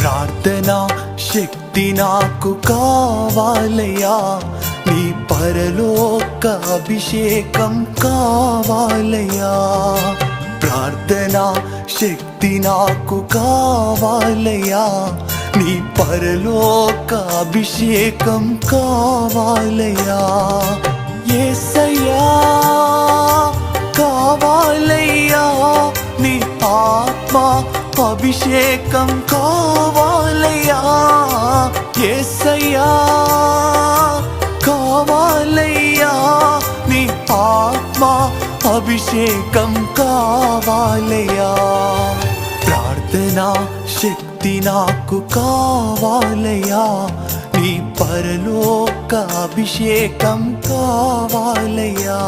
ప్రార్థనా శక్తి నాకు కావాలయ్యా, నీ పరలోక అభిషేకం కావాలయ్యా. ప్రార్థనా శక్తి నాకు కావాలయ్యా, నీ పరలోక అభిషేకం కావాలయ్యా. యేసయ్యా కావాలయ్యా, నీ ఆత్మ అభిషేకం కావాలయ్యా. యేసయ్యా కావాలయ్యా, నీ ఆత్మ అభిషేకం కావాలయ్యా. ప్రార్థనా శక్తి నాకు కావాలయ్యా, నీ పరలోక అభిషేకం కావాలయ్యా.